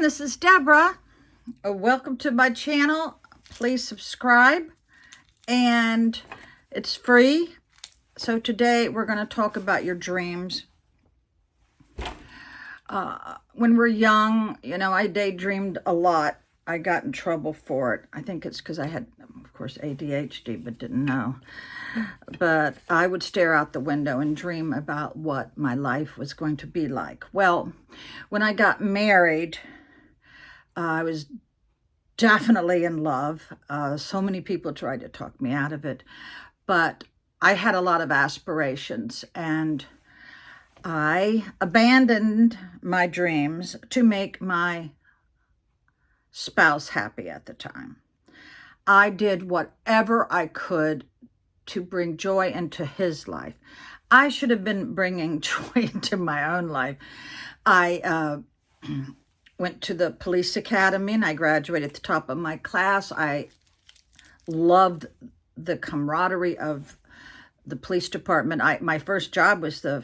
This is Deborah. Welcome to my channel. Please subscribe, and it's free. So today we're going to talk about your dreams. When we're young, I daydreamed a lot. I got in trouble for it. I think it's because I had, of course, ADHD, but didn't know. But I would stare out the window and dream about what my life was going to be like. Well, when I got married, I was definitely in love. So many people tried to talk me out of it, but I had a lot of aspirations, and I abandoned my dreams to make my spouse happy at the time. I did whatever I could to bring joy into his life. I should have been bringing joy into my own life. I went to the police academy and I graduated at the top of my class. I loved the camaraderie of the police department. My first job was the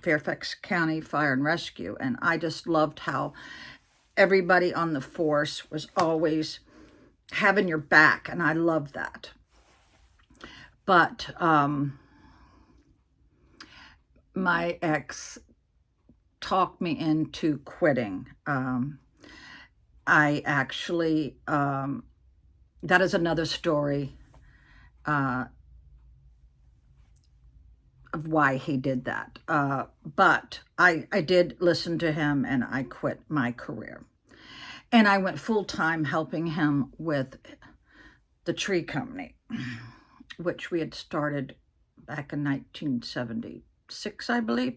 Fairfax County Fire and Rescue, and I just loved how everybody on the force was always having your back, and I loved that. But my ex talked me into quitting. I actually, that is another story of why he did that. But I did listen to him, and I quit my career. And I went full-time helping him with the tree company, which we had started back in 1976, I believe.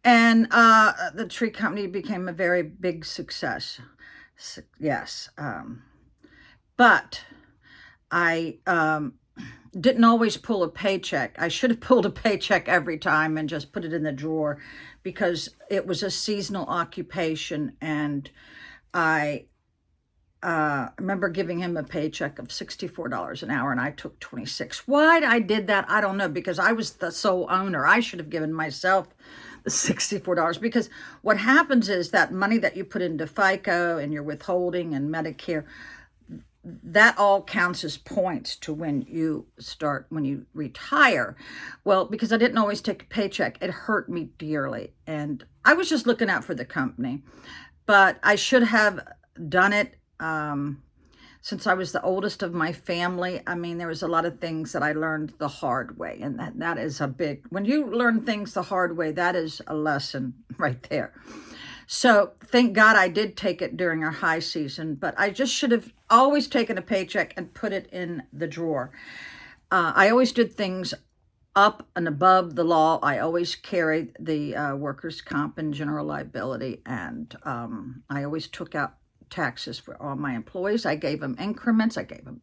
And the tree company became a very big success. Yes. But I didn't always pull a paycheck. I should have pulled a paycheck every time and just put it in the drawer, because it was a seasonal occupation, and I remember giving him a paycheck of $64 an hour, and I took 26. Why I did that, I don't know, because I was the sole owner. I should have given myself the $64, because what happens is that money that you put into FICA and your withholding and Medicare, that all counts as points to when you retire. Well, because I didn't always take a paycheck, it hurt me dearly. And I was just looking out for the company, but I should have done it. Since I was the oldest of my family, I mean, there was a lot of things that I learned the hard way. And that is a big, when you learn things the hard way, that is a lesson right there. So thank God I did take it during our high season, but I just should have always taken a paycheck and put it in the drawer. I always did things up and above the law. I always carried the workers' comp and general liability, and I always took out taxes for all my employees. I gave them increments. I gave them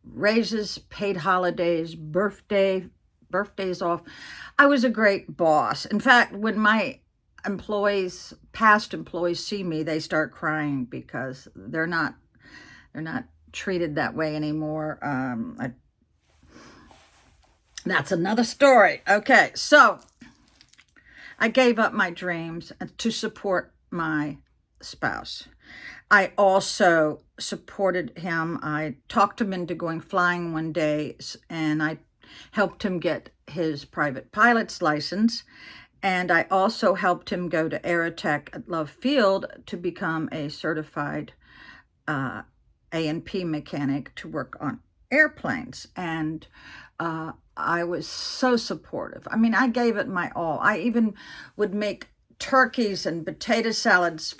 raises, paid holidays, birthdays off. I was a great boss. In fact, when my past employees see me, they start crying, because they're not treated that way anymore. That's another story. Okay, so I gave up my dreams to support my spouse. I also supported him. I talked him into going flying one day, and I helped him get his private pilot's license. And I also helped him go to Aerotech at Love Field to become a certified A&P mechanic to work on airplanes. And I was so supportive. I mean, I gave it my all. I even would make turkeys and potato salads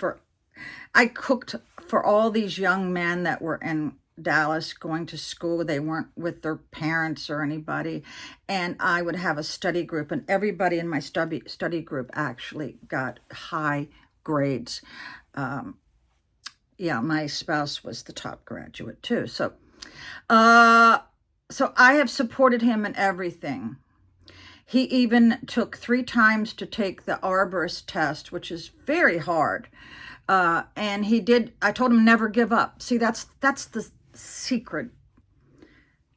I cooked for all these young men that were in Dallas going to school. They weren't with their parents or anybody. And I would have a study group, and everybody in my study group actually got high grades. Yeah, my spouse was the top graduate too. So I have supported him in everything. He even took 3 times to take the arborist test, which is very hard. And he did. I told him never give up. See, that's the secret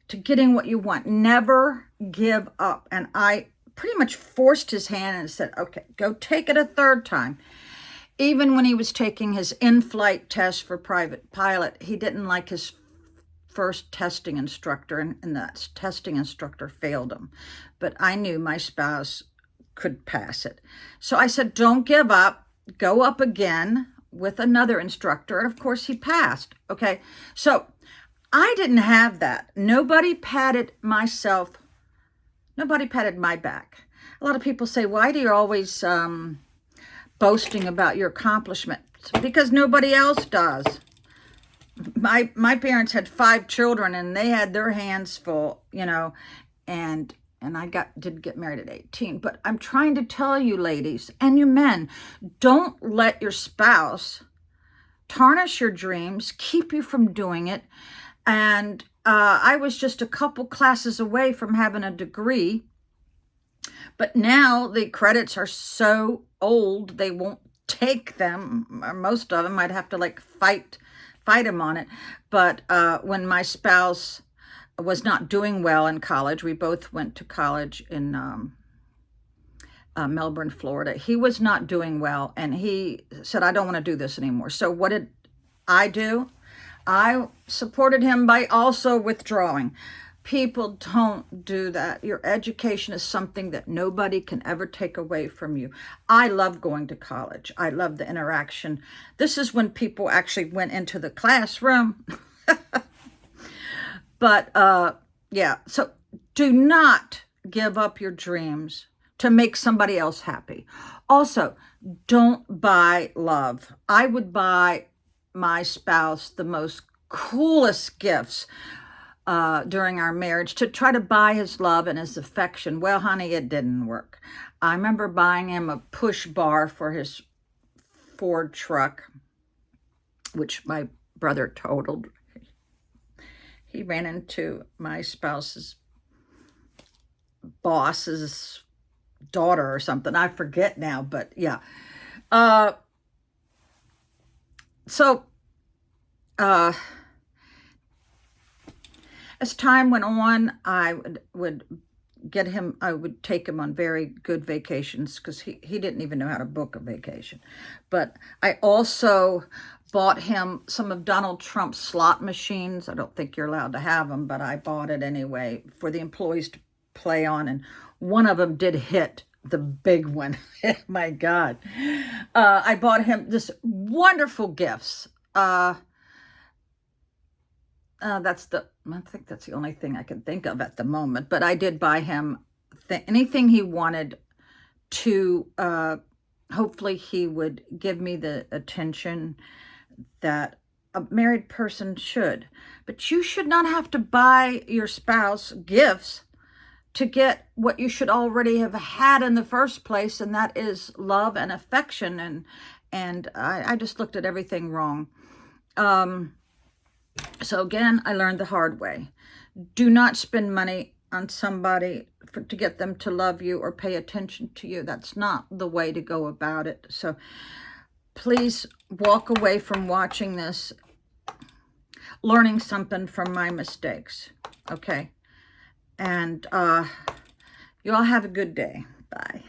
to getting what you want. Never give up. And I pretty much forced his hand and said, okay, go take it a 3rd time. Even when he was taking his in-flight test for private pilot, he didn't like his first testing instructor, and that testing instructor failed him. But I knew my spouse could pass it. So I said, don't give up. Go up again with another instructor. And of course, he passed. Okay. So I didn't have that. Nobody patted my back. A lot of people say, why do you always boasting about your accomplishments? Because nobody else does. My parents had 5 children, and they had their hands full, and I did get married at 18. But I'm trying to tell you, ladies, and you men, don't let your spouse tarnish your dreams, keep you from doing it. And I was just a couple classes away from having a degree, but now the credits are so old, they won't take them. Or most of them, I'd have to fight him on it. But when my spouse was not doing well in college, we both went to college in Melbourne, Florida. He was not doing well, and he said, I don't want to do this anymore. So what did I do? I supported him by also withdrawing. People don't do that. Your education is something that nobody can ever take away from you. I love going to college. I love the interaction. This is when people actually went into the classroom. But yeah, so do not give up your dreams to make somebody else happy. Also, don't buy love. I would buy my spouse the most coolest gifts during our marriage to try to buy his love and his affection. Well, honey, it didn't work. I remember buying him a push bar for his Ford truck, which my brother totaled. He ran into my spouse's boss's daughter or something. I forget now, but yeah. As time went on, I would take him on very good vacations, because he didn't even know how to book a vacation. But I also bought him some of Donald Trump's slot machines. I don't think you're allowed to have them, but I bought it anyway for the employees to play on. And one of them did hit, the big one. My God. I bought him this wonderful gifts. I think that's the only thing I can think of at the moment. But I did buy him anything he wanted to. Hopefully he would give me the attention that a married person should. But you should not have to buy your spouse gifts to get what you should already have had in the first place, and that is love and affection. And I just looked at everything wrong. So again, I learned the hard way. Do not spend money on somebody to get them to love you or pay attention to you. That's not the way to go about it. So please walk away from watching this learning something from my mistakes. Okay? And you all have a good day. Bye.